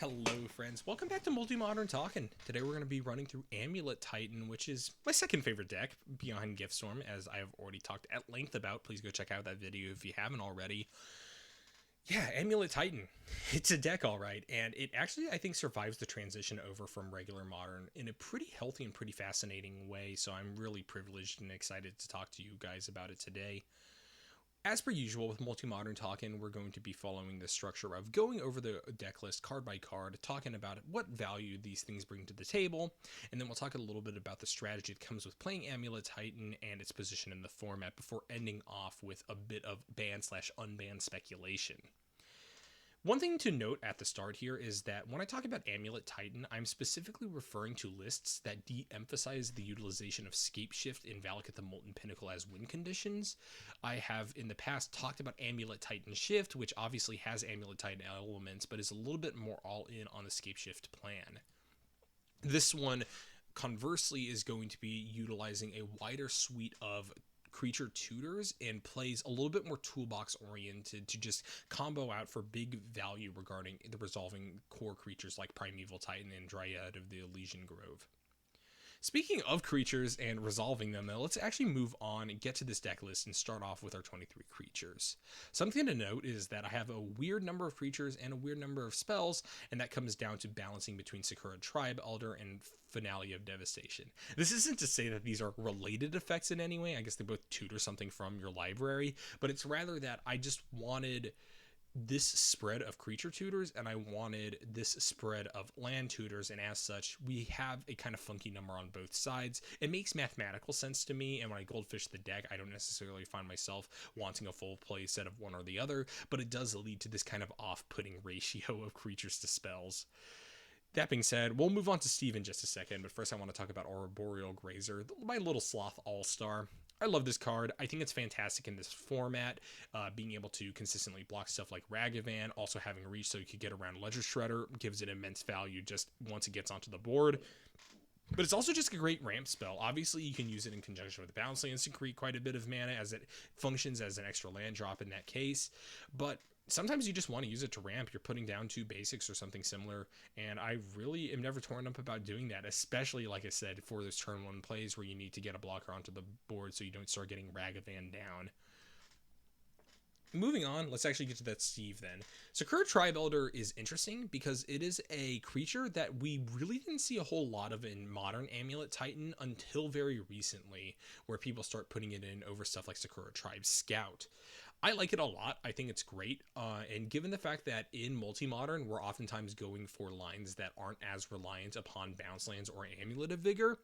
Hello friends, welcome back to Multi-Modern Talkin. Today we're going to be running through Amulet Titan, which is my second favorite deck behind Giftstorm, as I have already talked at length about. Please go check out that video if you haven't already. Yeah, Amulet Titan. It's a deck alright, and it actually I think survives the transition over from regular Modern in a pretty healthy and pretty fascinating way, so I'm really privileged and excited to talk to you guys about it today. As per usual with Multi-Modern Talkin, we're going to be following the structure of going over the deck list card by card, talking about what value these things bring to the table, and then we'll talk a little bit about the strategy that comes with playing Amulet Titan and its position in the format before ending off with a bit of ban/unban speculation. One thing to note at the start here is that when I talk about Amulet Titan, I'm specifically referring to lists that de-emphasize the utilization of Scape Shift in Valakut the Molten Pinnacle as win conditions. I have in the past talked about Amulet Titan Shift, which obviously has Amulet Titan elements, but is a little bit more all in on the Scape Shift plan. This one, conversely, is going to be utilizing a wider suite of creature tutors and plays a little bit more toolbox oriented to just combo out for big value regarding the resolving core creatures like Primeval Titan and Dryad of the Elysian Grove. Speaking of creatures and resolving them, let's actually move on and get to this deck list and start off with our 23 creatures. Something to note is that I have a weird number of creatures and a weird number of spells, and that comes down to balancing between Sakura Tribe Elder and Finale of Devastation. This isn't to say that these are related effects in any way. I guess they both tutor something from your library, but it's rather that I just wanted this spread of creature tutors and I wanted this spread of land tutors, and as such we have a kind of funky number on both sides. It makes mathematical sense to me, and when I goldfish the deck I don't necessarily find myself wanting a full play set of one or the other, but it does lead to this kind of off-putting ratio of creatures to spells. That being said, we'll move on to Steve in just a second, but first I want to talk about Arboreal Grazer, my little sloth all-star. I love this card. I think it's fantastic in this format, being able to consistently block stuff like Ragavan, also having reach so you could get around Ledger Shredder gives it immense value just once it gets onto the board. But it's also just a great ramp spell. Obviously, you can use it in conjunction with the Bounce Lands to create quite a bit of mana, as it functions as an extra land drop in that case. But sometimes you just want to use it to ramp. You're putting down two basics or something similar, and I really am never torn up about doing that, especially, like I said, for those turn one plays where you need to get a blocker onto the board so you don't start getting Ragavan down. Moving on, let's actually get to that Steve then. Sakura Tribe Elder is interesting because it is a creature that we really didn't see a whole lot of in modern Amulet Titan until very recently, where people start putting it in over stuff like Sakura Tribe Scout. I like it a lot. I think it's great. And given the fact that in multi-modern, we're oftentimes going for lines that aren't as reliant upon bounce lands or Amulet of Vigor,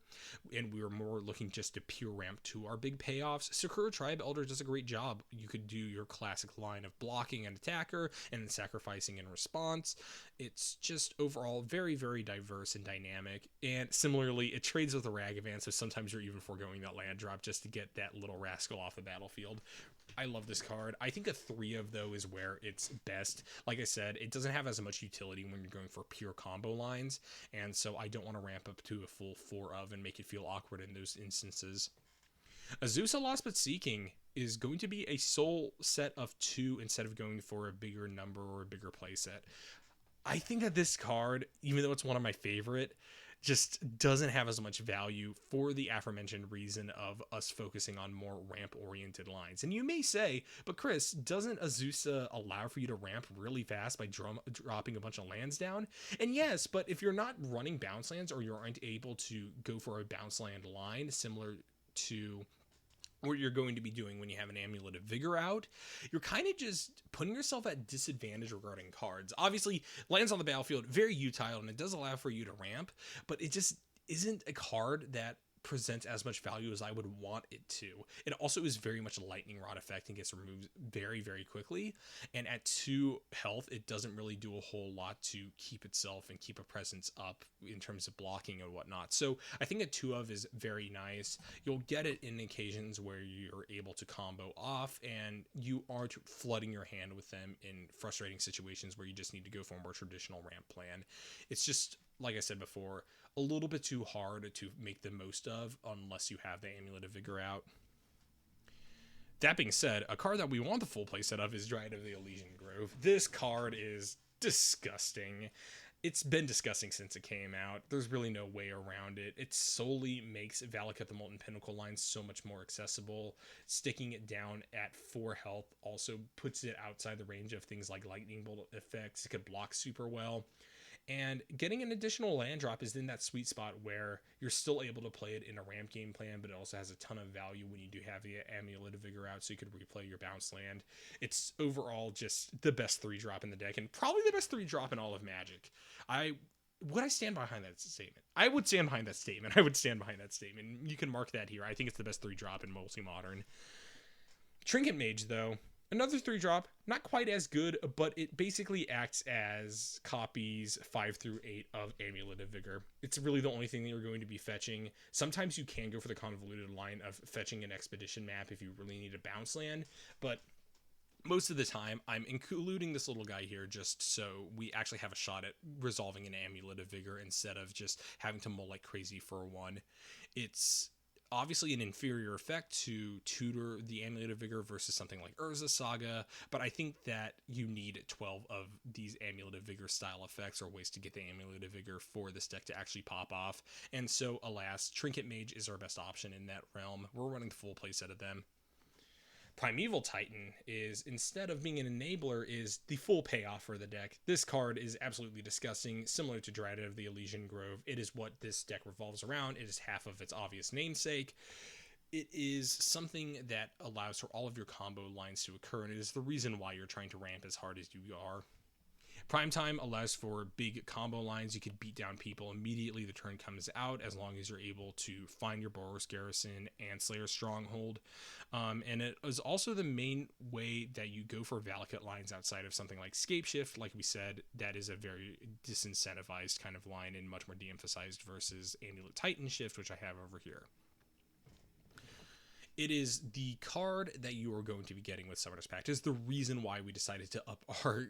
and we were more looking just to pure ramp to our big payoffs, Sakura Tribe Elder does a great job. You could do your classic line of blocking an attacker and then sacrificing in response. It's just overall very, very diverse and dynamic. And similarly, it trades with the Ragavan, so sometimes you're even foregoing that land drop just to get that little rascal off the battlefield. I love this card. I think a 3 of though is where it's best. Like I said, it doesn't have as much utility when you're going for pure combo lines, and so I don't want to ramp up to a full 4 of and make it feel awkward in those instances. Azusa Lost But Seeking is going to be a sole set of 2 instead of going for a bigger number or a bigger play set. I think that this card, even though it's one of my favorite, just doesn't have as much value for the aforementioned reason of us focusing on more ramp oriented lines. And you may say, but Chris, doesn't Azusa allow for you to ramp really fast by dropping a bunch of lands down? And yes, but if you're not running bounce lands, or you aren't able to go for a bounce land line similar to what you're going to be doing when you have an Amulet of Vigor out, you're kind of just putting yourself at disadvantage regarding cards. Obviously, lands on the battlefield, very utile, and it does allow for you to ramp, but it just isn't a card that presents as much value as I would want it to. It also is very much a lightning rod effect and gets removed very, very quickly. And at 2 health, it doesn't really do a whole lot to keep itself and keep a presence up in terms of blocking and whatnot. So I think a 2 of is very nice. You'll get it in occasions where you're able to combo off and you aren't flooding your hand with them in frustrating situations where you just need to go for a more traditional ramp plan. It's just, like I said before, a little bit too hard to make the most of unless you have the Amulet of Vigor out. That being said, a card that we want the full playset of is Dryad of the Elysian Grove. This card is disgusting. It's been disgusting since it came out. There's really no way around it. It solely makes Valakut the Molten Pinnacle line so much more accessible. Sticking it down at 4 health also puts it outside the range of things like Lightning Bolt effects. It could block super well. And getting an additional land drop is in that sweet spot where you're still able to play it in a ramp game plan, but it also has a ton of value when you do have the Amulet of Vigor out, so you could replay your bounce land. It's overall just the best 3-drop in the deck, and probably the best 3-drop in all of Magic. Would I stand behind that statement? I would stand behind that statement. I would stand behind that statement. You can mark that here. I think it's the best 3-drop in multi-modern. Trinket Mage, though, another 3-drop, not quite as good, but it basically acts as copies 5 through 8 of Amulet of Vigor. It's really the only thing that you're going to be fetching. Sometimes you can go for the convoluted line of fetching an expedition map if you really need a bounce land, but most of the time I'm including this little guy here just so we actually have a shot at resolving an Amulet of Vigor instead of just having to mull like crazy for one. It's obviously an inferior effect to tutor the Amulet of Vigor versus something like Urza Saga, but I think that you need 12 of these Amulet of Vigor style effects or ways to get the Amulet of Vigor for this deck to actually pop off, and so alas, Trinket Mage is our best option in that realm. We're running the full playset of them. Primeval Titan is, instead of being an enabler, is the full payoff for the deck. This card is absolutely disgusting, similar to Dryad of the Elysian Grove. It is what this deck revolves around. It is half of its obvious namesake. It is something that allows for all of your combo lines to occur, and it is the reason why you're trying to ramp as hard as you are. Primetime allows for big combo lines. You can beat down people immediately the turn comes out, as long as you're able to find your Boros Garrison and Slayer's Stronghold. And it is also the main way that you go for Valakut lines outside of something like Scapeshift. Like we said, that is a very disincentivized kind of line and much more de-emphasized versus Amulet Titan Shift, which I have over here. It is the card that you are going to be getting with Summoner's Pact. It's the reason why we decided to up our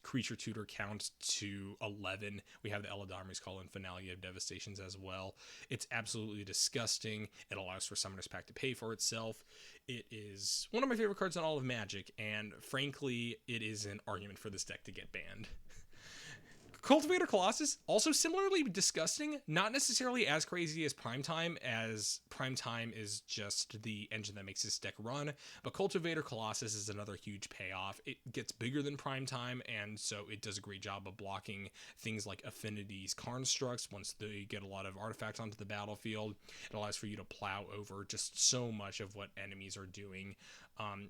creature tutor count to 11. We have the Eladamri's Call and Finale of Devastations as well. It's absolutely disgusting. It allows for Summoner's Pact to pay for itself. It is one of my favorite cards in all of Magic, and frankly, it is an argument for this deck to get banned. Cultivator Colossus, also similarly disgusting, not necessarily as crazy as Primetime is just the engine that makes this deck run, but Cultivator Colossus is another huge payoff. It gets bigger than Primetime, and so it does a great job of blocking things like Affinity's Constructs once they get a lot of artifacts onto the battlefield. It allows for you to plow over just so much of what enemies are doing.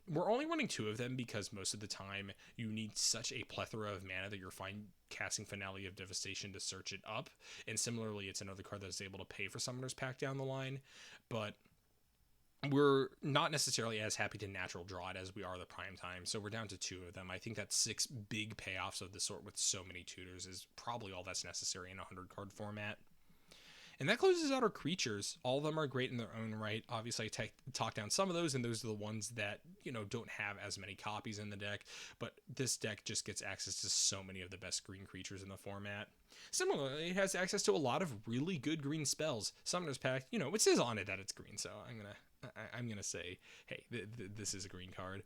We're only running 2 of them because most of the time you need such a plethora of mana that you're fine casting Finale of Devastation to search it up. And similarly, it's another card that's able to pay for Summoner's Pact down the line. But we're not necessarily as happy to natural draw it as we are the Primetime, so we're down to 2 of them. I think that 6 big payoffs of the sort with so many tutors is probably all that's necessary in a 100-card format. And that closes out our creatures. All of them are great in their own right. Obviously, I talk down some of those, and those are the ones that, don't have as many copies in the deck. But this deck just gets access to so many of the best green creatures in the format. Similarly, it has access to a lot of really good green spells. Summoner's Pact, it says on it that it's green, so I'm gonna say, hey, this is a green card.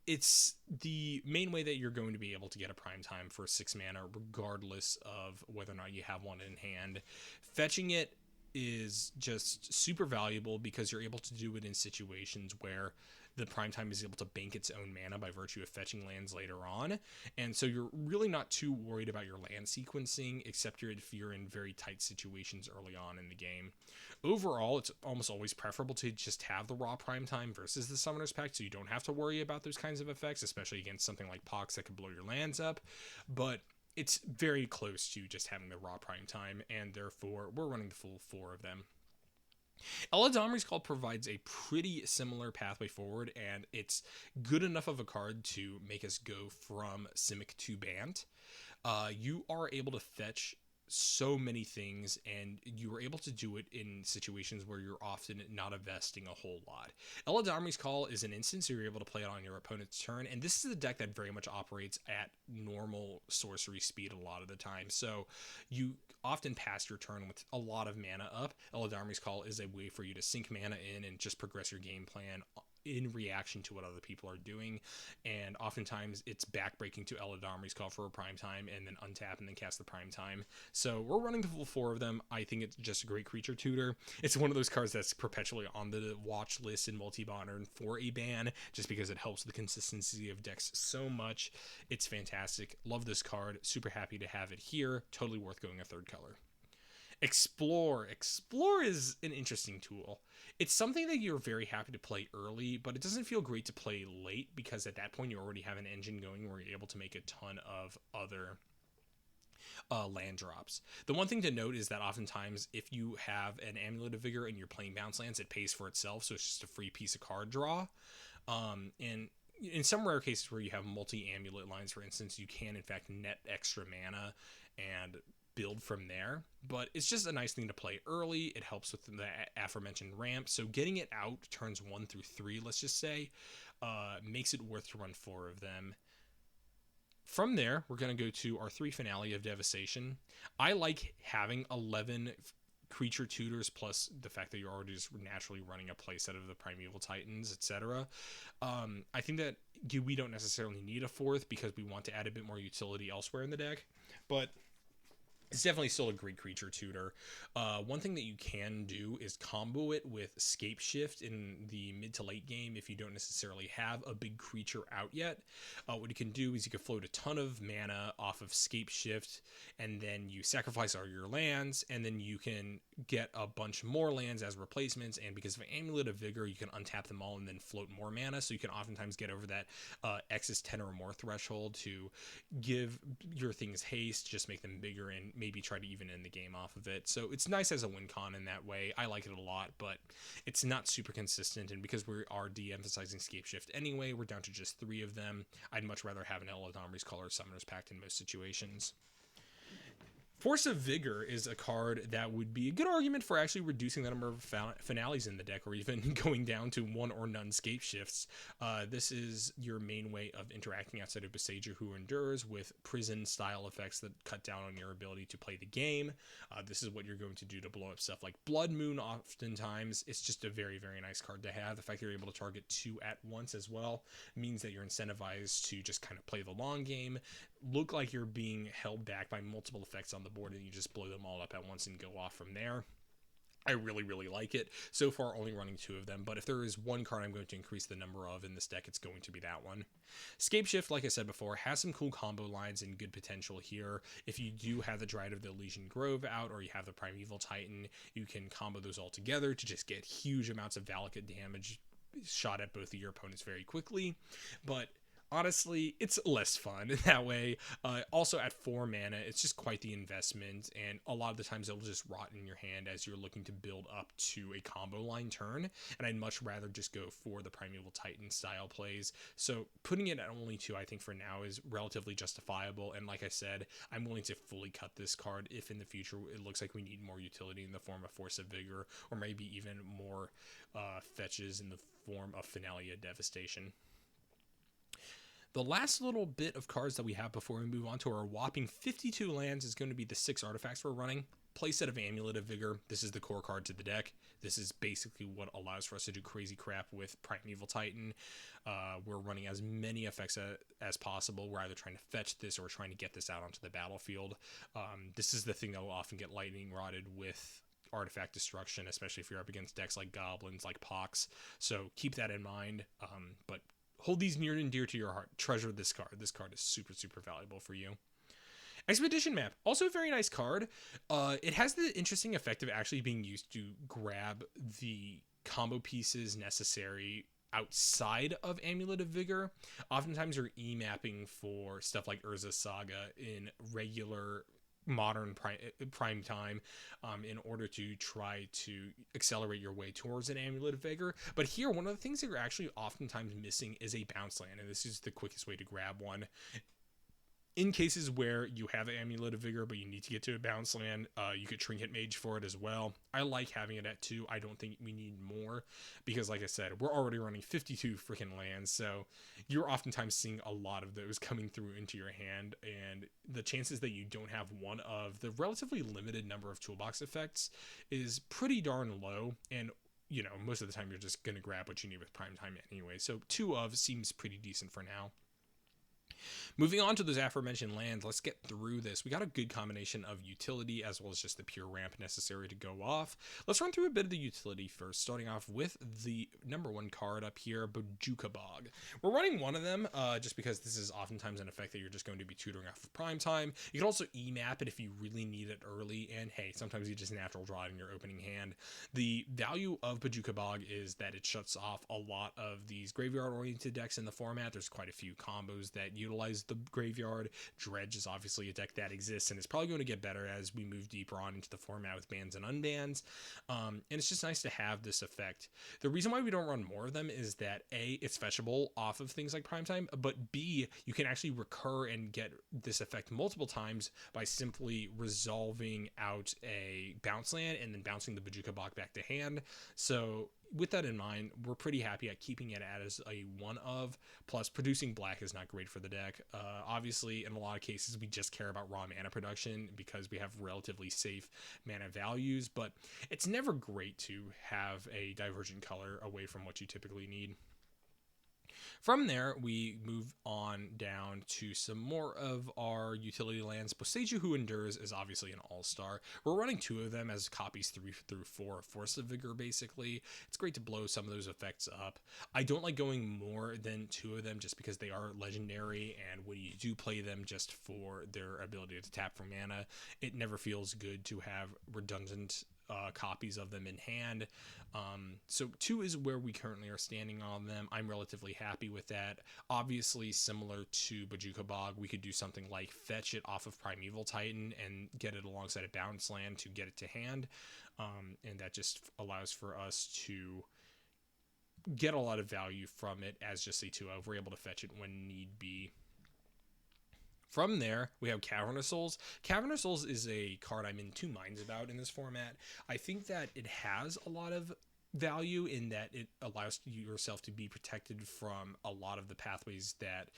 It's the main way that you're going to be able to get a Primetime for 6 mana, regardless of whether or not you have one in hand. Fetching it is just super valuable because you're able to do it in situations where the Primetime is able to bank its own mana by virtue of fetching lands later on. And so you're really not too worried about your land sequencing, except if you're in very tight situations early on in the game. Overall, it's almost always preferable to just have the raw Primetime versus the Summoner's Pact, so you don't have to worry about those kinds of effects, especially against something like Pox that could blow your lands up. But it's very close to just having the raw Primetime, and therefore we're running the full 4 of them. Eladamri's Call provides a pretty similar pathway forward, and it's good enough of a card to make us go from Simic to Bant. You are able to fetch so many things, and you are able to do it in situations where you're often not investing a whole lot. Eladamri's Call is an instant, so you're able to play it on your opponent's turn, and this is a deck that very much operates at normal sorcery speed a lot of the time, so you often pass your turn with a lot of mana up. Eladamri's Call is a way for you to sink mana in and just progress your game plan in reaction to what other people are doing, and oftentimes it's backbreaking to Eladamri's Call for a prime time and then untap and then cast the prime time. So we're running the full 4 of them. I think it's just a great creature tutor. It's one of those cards that's perpetually on the watch list in multi-modern for a ban, just because it helps the consistency of decks so much. It's fantastic. Love this card. Super happy to have it here. Totally worth going a 3rd color. Explore. Explore is an interesting tool. It's something that you're very happy to play early, but it doesn't feel great to play late, because at that point you already have an engine going where you're able to make a ton of other land drops. The one thing to note is that oftentimes if you have an Amulet of Vigor and you're playing bounce lands, it pays for itself, so it's just a free piece of card draw. And in some rare cases where you have multi-amulet lines, for instance, you can in fact net extra mana and build from there, but it's just a nice thing to play early. It helps with the aforementioned ramp, so getting it out turns 1 through 3, let's just say, makes it worth to run 4 of them. From there, we're going to go to our 3 finale of Devastation. I like having 11 creature tutors, plus the fact that you're already just naturally running a playset of the Primeval Titans, etc. I think that we don't necessarily need a 4th because we want to add a bit more utility elsewhere in the deck, but it's definitely still a great creature tutor. One thing that you can do is combo it with Scape Shift in the mid to late game if you don't necessarily have a big creature out yet. What you can do is you can float a ton of mana off of Scape Shift, and then you sacrifice all your lands, and then you can get a bunch more lands as replacements, and because of Amulet of Vigor, you can untap them all and then float more mana, so you can oftentimes get over that X is 10 or more threshold to give your things haste, just make them bigger, and maybe try to even end the game off of it. So it's nice as a win con in that way. I like it a lot, but it's not super consistent, and because we are de-emphasizing Scape Shift anyway, we're down to just 3 of them. I'd much rather have an Eladamri's Call or Summoner's Pact in most situations. Force of Vigor is a card that would be a good argument for actually reducing the number of finales in the deck, or even going down to 1 or none Scape Shifts. This is your main way of interacting outside of Besieger Who Endures with prison-style effects that cut down on your ability to play the game. This is what you're going to do to blow up stuff like Blood Moon oftentimes. It's just a very, very nice card to have. The fact that you're able to target 2 at once as well means that you're incentivized to just kind of play the long game, look like you're being held back by multiple effects on the board, and you just blow them all up at once and go off from there. I really, really like it. So far, only running 2 of them, but if there is one card I'm going to increase the number of in this deck, it's going to be that one. Scape Shift, like I said before, has some cool combo lines and good potential here. If you do have the Dryad of the Elysian Grove out, or you have the Primeval Titan, you can combo those all together to just get huge amounts of Valakut damage shot at both of your opponents very quickly. But honestly, it's less fun that way. Also, at 4 mana, it's just quite the investment, and a lot of the times it'll just rot in your hand as you're looking to build up to a combo line turn, and I'd much rather just go for the Primeval Titan style plays. So putting it at only 2, I think for now, is relatively justifiable, and like I said, I'm willing to fully cut this card if in the future it looks like we need more utility in the form of Force of Vigor, or maybe even more fetches in the form of Finale of Devastation. The last little bit of cards that we have before we move on to our whopping 52 lands is going to be the 6 artifacts we're running. Playset of Amulet of Vigor. This is the core card to the deck. This is basically what allows for us to do crazy crap with Primeval Titan. We're running as many effects as possible. We're either trying to fetch this or trying to get this out onto the battlefield. This is the thing that will often get lightning rodded with artifact destruction, especially if you're up against decks like Goblins, like Pox. So keep that in mind. But hold these near and dear to your heart. Treasure this card. This card is super, super valuable for you. Expedition Map, also a very nice card. It has the interesting effect of actually being used to grab the combo pieces necessary outside of Amulet of Vigor. Oftentimes you're E-mapping for stuff like Urza Saga in regular modern prime time in order to try to accelerate your way towards an Amulet of Vigor. But here, one of the things that you're actually oftentimes missing is a bounce land, and this is the quickest way to grab one. In cases where you have an Amulet of Vigor, but you need to get to a bounce land, you could Trinket Mage for it as well. I like having it at 2. I don't think we need more, because like I said, we're already running 52 freaking lands, so you're oftentimes seeing a lot of those coming through into your hand, and the chances that you don't have one of the relatively limited number of toolbox effects is pretty darn low. And you know, most of the time you're just going to grab what you need with prime time anyway. So 2 of seems pretty decent for now. Moving on to those aforementioned lands, let's get through this. We got a good combination of utility as well as just the pure ramp necessary to go off. Let's run through a bit of the utility first, starting off with the number 1 card up here, Bojuka Bog. We're running one of them just because this is oftentimes an effect that you're just going to be tutoring off of prime time. You can also E-map it if you really need it early, and hey, sometimes you just natural draw it in your opening hand. The value of Bojuka Bog is that it shuts off a lot of these graveyard-oriented decks in the format. There's quite a few combos that utilize the graveyard. Dredge is obviously a deck that exists and it's probably going to get better as we move deeper on into the format with bans and unbans. And it's just nice to have this effect. The reason why we don't run more of them is that A, it's fetchable off of things like primetime, but B, you can actually recur and get this effect multiple times by simply resolving out a bounce land and then bouncing the Bojuka Bog back to hand. So with that in mind, we're pretty happy at keeping it as a 1 of, plus producing black is not great for the deck. Obviously, in a lot of cases, we just care about raw mana production because we have relatively safe mana values, but it's never great to have a divergent color away from what you typically need. From there, we move on down to some more of our utility lands. Boseiju Who Endures is obviously an all-star. We're running 2 of them as copies 3 through 4 of Force of Vigor, basically. It's great to blow some of those effects up. I don't like going more than 2 of them just because they are legendary, and when you do play them just for their ability to tap for mana, it never feels good to have redundant copies of them in hand. So 2 is where we currently are standing on them. I'm relatively happy with that. Obviously, similar to Bojuka Bog, we could do something like fetch it off of Primeval Titan and get it alongside a bounce land to get it to hand. And that just allows for us to get a lot of value from it as just a 2-of. We're able to fetch it when need be. From there, we have Cavernous Souls. Cavernous Souls is a card I'm in 2 minds about in this format. I think that it has a lot of value in that it allows yourself to be protected from a lot of the pathways that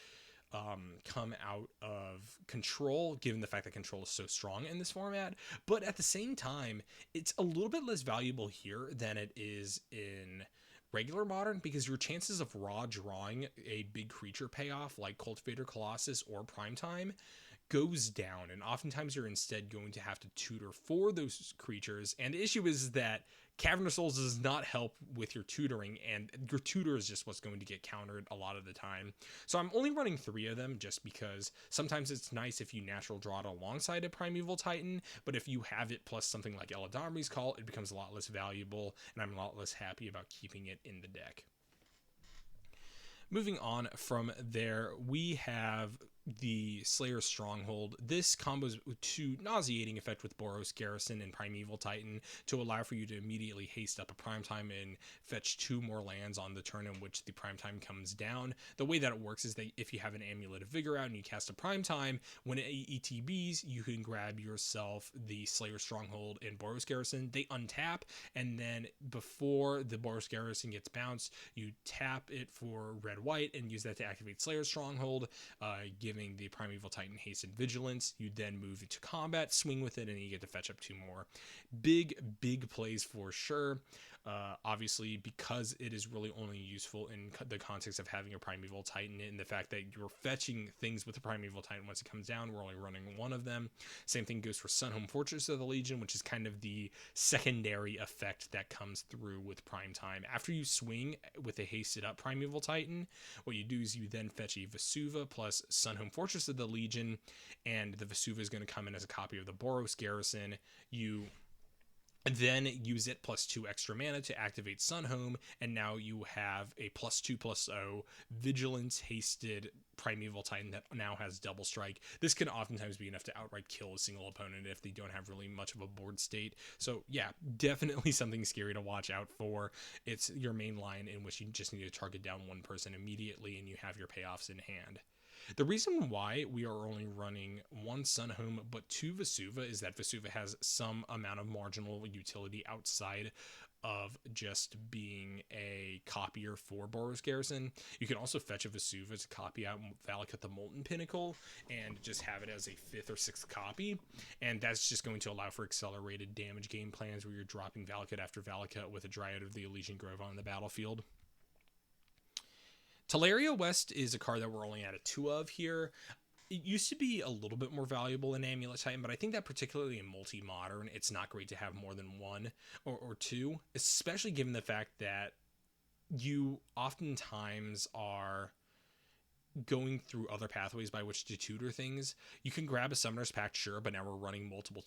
come out of control, given the fact that control is so strong in this format. But at the same time, it's a little bit less valuable here than it is in regular modern, because your chances of raw drawing a big creature payoff like Cultivator Colossus or Primetime goes down, and oftentimes you're instead going to have to tutor for those creatures. And the issue is that Cavernous Souls does not help with your tutoring, and your tutor is just what's going to get countered a lot of the time. So I'm only running 3 of them just because sometimes it's nice if you natural draw it alongside a Primeval Titan, but if you have it plus something like Eladamri's Call, it becomes a lot less valuable, and I'm a lot less happy about keeping it in the deck. Moving on from there, we have the Slayer's Stronghold. This combos to nauseating effect with Boros Garrison and Primeval Titan to allow for you to immediately haste up a Primetime and fetch 2 more lands on the turn in which the Primetime comes down. The way that it works is that if you have an Amulet of Vigor out and you cast a Primetime, when it ETBs, you can grab yourself the Slayer's Stronghold and Boros Garrison. They untap, and then before the Boros Garrison gets bounced, you tap it for red-white and use that to activate Slayer's Stronghold, giving the Primeval Titan haste and vigilance. You then move into combat, swing with it, and you get to fetch up 2 more. Big plays for sure. Obviously, because it is really only useful in the context of having a Primeval Titan, and the fact that you're fetching things with the Primeval Titan once it comes down, we're only running 1 of them. Same thing goes for Sunhome Fortress of the Legion, which is kind of the secondary effect that comes through with Primetime. After you swing with a hasted up Primeval Titan, what you do is you then fetch a Vesuva plus Sunhome Fortress of the Legion, and the Vesuva is going to come in as a copy of the Boros Garrison. You then use it plus 2 extra mana to activate Sunhome, and now you have a +2/+0 Vigilance hasted Primeval Titan that now has double strike. This can oftentimes be enough to outright kill a single opponent if they don't have really much of a board state. So yeah, definitely something scary to watch out for. It's your main line in which you just need to target down 1 person immediately and you have your payoffs in hand. The reason why we are only running one Sunhome but two Vesuva is that Vesuva has some amount of marginal utility outside of just being a copier for Boros Garrison. You can also fetch a Vesuva to copy out Valakut the Molten Pinnacle and just have it as a 5th or 6th copy. And that's just going to allow for accelerated damage game plans where you're dropping Valakut after Valakut with a Dryad of the Elysian Grove on the battlefield. Teleria West is a card that we're only at a 2 of here. It used to be a little bit more valuable in Amulet Titan, but I think that particularly in multi-modern, it's not great to have more than 1 or 2, especially given the fact that you oftentimes are going through other pathways by which to tutor things. You can grab a Summoner's Pact, sure, but now we're running multiple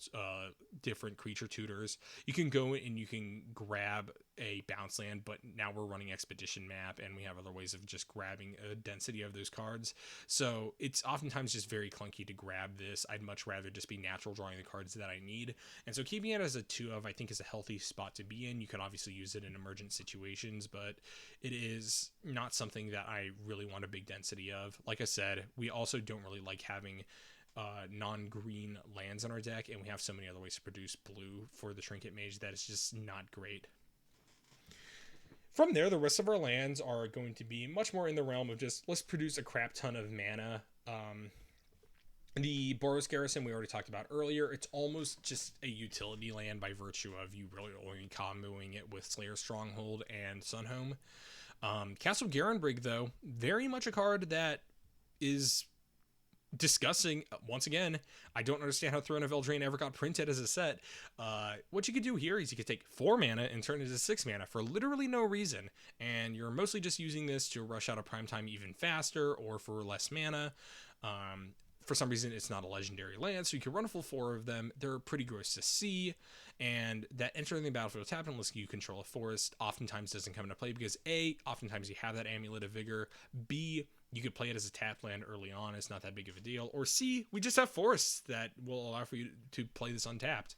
different creature tutors. You can go and you can grab a bounce land, but now we're running Expedition Map, and we have other ways of just grabbing a density of those cards. So it's oftentimes just very clunky to grab this. I'd much rather just be natural drawing the cards that I need. And so keeping it as a 2 of, I think, is a healthy spot to be in. You can obviously use it in emergent situations, but it is not something that I really want a big density of. Like I said, we also don't really like having non-green lands in our deck, and we have so many other ways to produce blue for the Trinket Mage that it's just not great. From there, the rest of our lands are going to be much more in the realm of just, let's produce a crap ton of mana. The Boros Garrison we already talked about earlier. It's almost just a utility land by virtue of you really only comboing it with Slayer's Stronghold and Sunhome. Castle Garenbrig, though, very much a card that is discussing. Once again, I don't understand how Throne of Eldraine ever got printed as a set. What you could do here is you could take 4 mana and turn it into 6 mana for literally no reason, and you're mostly just using this to rush out of primetime even faster or for less mana. For some reason, it's not a legendary land, so you can run a full 4 of them. They're pretty gross to see, and that entering the battlefield tap unless you control a forest oftentimes doesn't come into play because A, oftentimes you have that Amulet of Vigor, B, you could play it as a tap land early on, it's not that big of a deal, or C, we just have forests that will allow for you to play this untapped.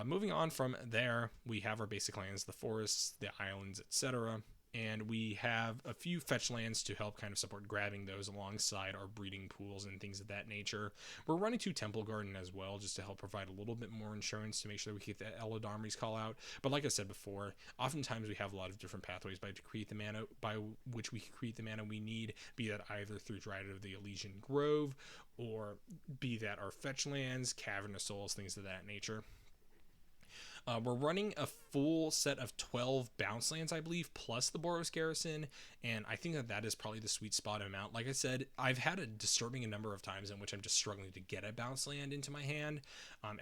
Moving on from there, we have our basic lands, the forests, the islands, etc., and we have a few fetch lands to help kind of support grabbing those alongside our breeding pools and things of that nature. We're running 2 Temple Garden as well, just to help provide a little bit more insurance to make sure that we keep the Eladamri's call out. But like I said before, oftentimes we have a lot of different pathways by which we can create the mana we need, be that either through Dryad of the Elysian Grove, or be that our fetch lands, Cavernous Souls, things of that nature. We're running a full set of 12 bounce lands, I believe, plus the Boros Garrison, and I think that that is probably the sweet spot amount. Like I said, I've had a disturbing number of times in which I'm just struggling to get a bounce land into my hand.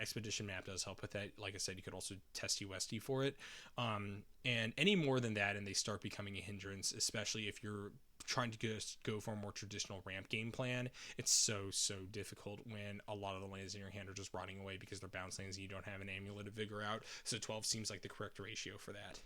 Expedition Map does help with that. Like I said, you could also test USD for it. And any more than that, and they start becoming a hindrance, especially if you're trying to just go for a more traditional ramp game plan, it's so difficult when a lot of the lands in your hand are just rotting away because they're bounce lands and you don't have an Amulet of Vigor out. So 12 seems like the correct ratio for that.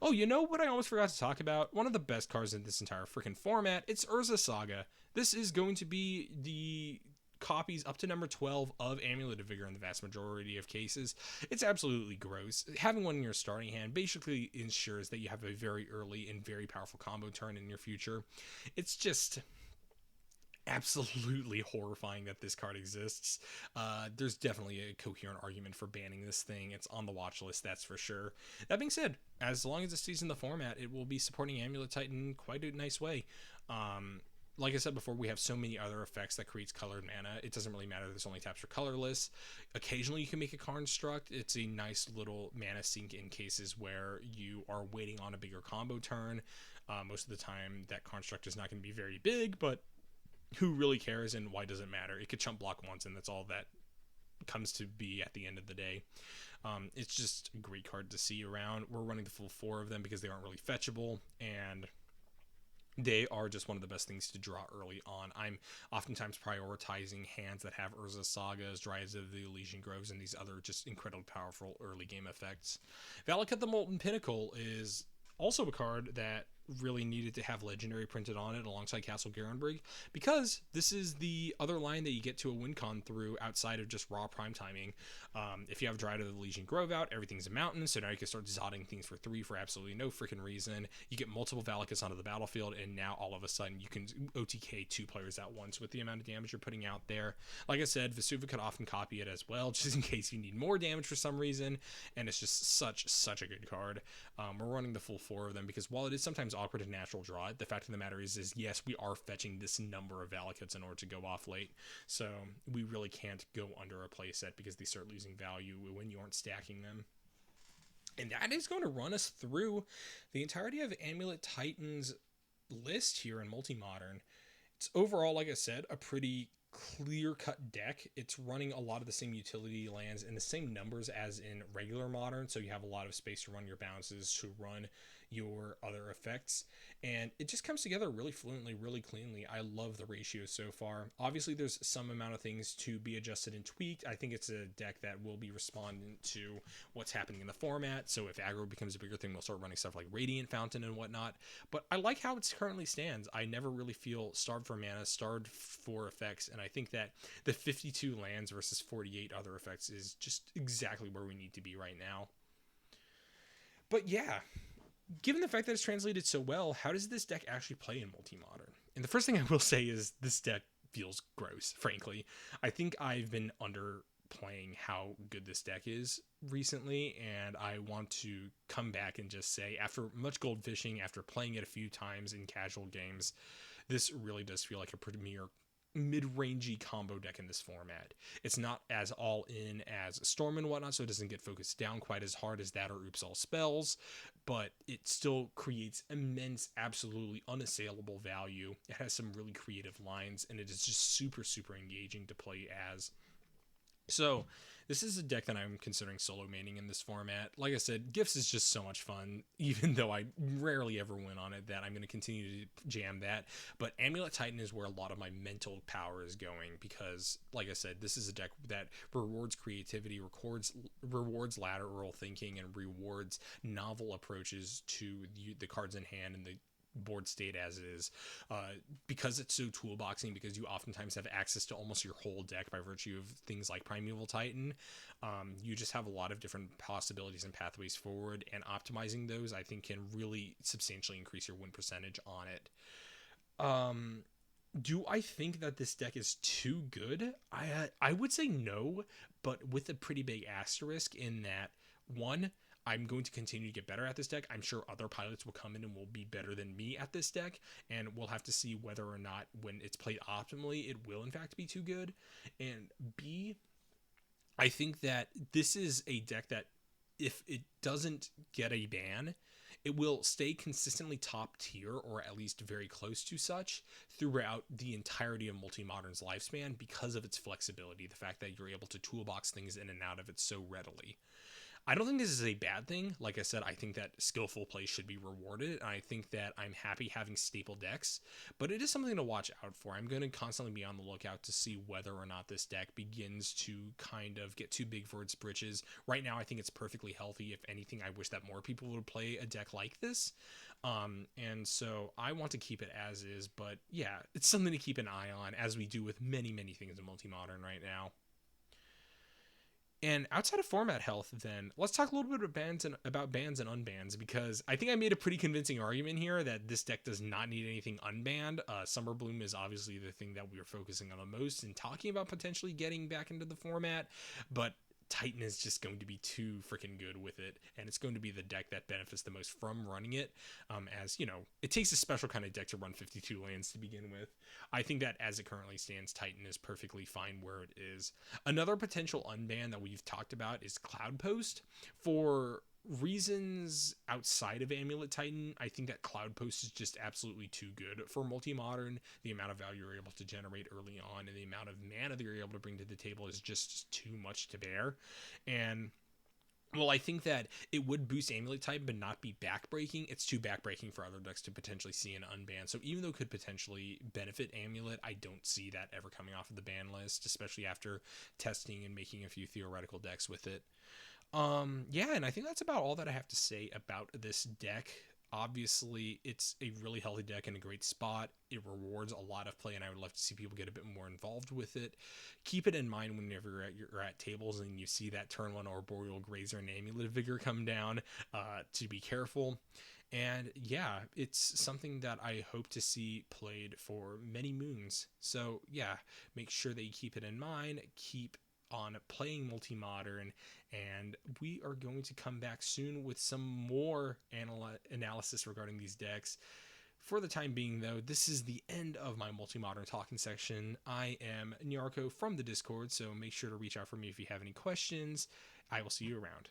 Oh, you know what I almost forgot to talk about? One of the best cards in this entire freaking format. It's Urza Saga. This is going to be the copies up to number 12 of Amulet of Vigor in the vast majority of cases. It's absolutely gross. Having one in your starting hand basically ensures that you have a very early and very powerful combo turn in your future. It's just absolutely horrifying that this card exists. There's definitely a coherent argument for banning this thing. It's on the watch list, that's for sure. That being said, as long as it stays in the format, it will be supporting Amulet Titan in quite a nice way. Like I said before, we have so many other effects that creates colored mana. It doesn't really matter if this only taps for colorless. Occasionally you can make a construct. It's a nice little mana sink in cases where you are waiting on a bigger combo turn. Most of the time that construct is not going to be very big, but who really cares and why does it matter? It could chump block once and that's all that comes to be at the end of the day. It's just a great card to see around. We're running the full 4 of them because they aren't really fetchable, and they are just one of the best things to draw early on. I'm oftentimes prioritizing hands that have Urza Sagas, Dryads of the Elysian Groves, and these other just incredibly powerful early game effects. Valakut the Molten Pinnacle is also a card that really needed to have Legendary printed on it alongside Castle Garenbrig, because this is the other line that you get to a win con through outside of just raw prime timing. If you have Dryad of the Legion Grove out, everything's a mountain, so now you can start zotting things for 3 for absolutely no freaking reason. You get multiple Valakas onto the battlefield, and now all of a sudden you can OTK 2 players at once with the amount of damage you're putting out there. Like I said, Vesuva could often copy it as well, just in case you need more damage for some reason, and it's just such a good card. We're running the full 4 of them because while it is sometimes awkward to natural draw it, the fact of the matter is yes, we are fetching this number of Valakutes in order to go off late, so we really can't go under a playset because they start losing value when you aren't stacking them. And that is going to run us through the entirety of Amulet Titan's list here in Multi-Modern. It's overall, like I said, a pretty clear-cut deck. It's running a lot of the same utility lands in the same numbers as in regular Modern, so you have a lot of space to run your bounces, to run your other effects, and it just comes together really fluently, really cleanly. I love the ratio so far. Obviously, there's some amount of things to be adjusted and tweaked. I think it's a deck that will be responding to what's happening in the format, so if aggro becomes a bigger thing, we'll start running stuff like Radiant Fountain and whatnot, but I like how it currently stands. I never really feel starved for mana, starved for effects, and I think that the 52 lands versus 48 other effects is just exactly where we need to be right now. But yeah, given the fact that it's translated so well, how does this deck actually play in Multi-Modern? And the first thing I will say is this deck feels gross, frankly. I think I've been underplaying how good this deck is recently, and I want to come back and just say, after much gold fishing, after playing it a few times in casual games, this really does feel like a premier mid-rangey combo deck in this format. It's not as all in as Storm and whatnot, so it doesn't get focused down quite as hard as that or Oops All Spells, but it still creates immense, absolutely unassailable value. It has some really creative lines, and it is just super engaging to play as. So this is a deck that I'm considering solo maining in this format. Like I said, Gifts is just so much fun, even though I rarely ever win on it, that I'm going to continue to jam that. But Amulet Titan is where a lot of my mental power is going because, like I said, this is a deck that rewards creativity, rewards lateral thinking, and rewards novel approaches to the cards in hand and the board state as it is, because it's so toolboxing, because you oftentimes have access to almost your whole deck by virtue of things like Primeval Titan. You just have a lot of different possibilities and pathways forward, and optimizing those I think can really substantially increase your win percentage on it. Do I think that this deck is too good? I would say no, but with a pretty big asterisk, in that, one, I'm going to continue to get better at this deck. I'm sure other pilots will come in and will be better than me at this deck, and we'll have to see whether or not, when it's played optimally, it will in fact be too good. And B, I think that this is a deck that, if it doesn't get a ban, it will stay consistently top tier, or at least very close to such, throughout the entirety of Multi-Modern's lifespan because of its flexibility, the fact that you're able to toolbox things in and out of it so readily. I don't think this is a bad thing. Like I said, I think that skillful play should be rewarded, and I think that I'm happy having staple decks, but it is something to watch out for. I'm going to constantly be on the lookout to see whether or not this deck begins to kind of get too big for its britches. Right now, I think it's perfectly healthy. If anything, I wish that more people would play a deck like this, and so I want to keep it as is, but yeah, it's something to keep an eye on, as we do with many things in Multi-Modern right now. And outside of format health, then, let's talk a little bit about bans and unbans, because I think I made a pretty convincing argument here that this deck does not need anything unbanned. Summer Bloom is obviously the thing that we are focusing on the most and talking about potentially getting back into the format, but Titan is just going to be too freaking good with it, and it's going to be the deck that benefits the most from running it, as, you know, it takes a special kind of deck to run 52 lands to begin with. I think that as it currently stands, Titan is perfectly fine where it is. Another potential unban that we've talked about is Cloudpost. For reasons outside of Amulet Titan, I think that Cloudpost is just absolutely too good for Multi-Modern. The amount of value you're able to generate early on and the amount of mana that you're able to bring to the table is just too much to bear. And well, I think that it would boost Amulet Titan, but not be backbreaking. It's too backbreaking for other decks to potentially see an unban. So even though it could potentially benefit Amulet, I don't see that ever coming off of the ban list, especially after testing and making a few theoretical decks with it. Yeah, and I think that's about all that I have to say about this deck. Obviously, it's a really healthy deck in a great spot. It rewards a lot of play, and I would love to see people get a bit more involved with it. Keep it in mind whenever you're at tables and you see that turn 1 Arboreal Grazer and Amulet Vigor come down, to be careful. And yeah, it's something that I hope to see played for many moons. So yeah, make sure that you keep it in mind. Keep on playing multi-modern, and we are going to come back soon with some more analysis regarding these decks. For the time being, though, this is the end of my multi-modern talking section. I am Nyarko from the Discord, so make sure to reach out for me if you have any questions. I will see you around.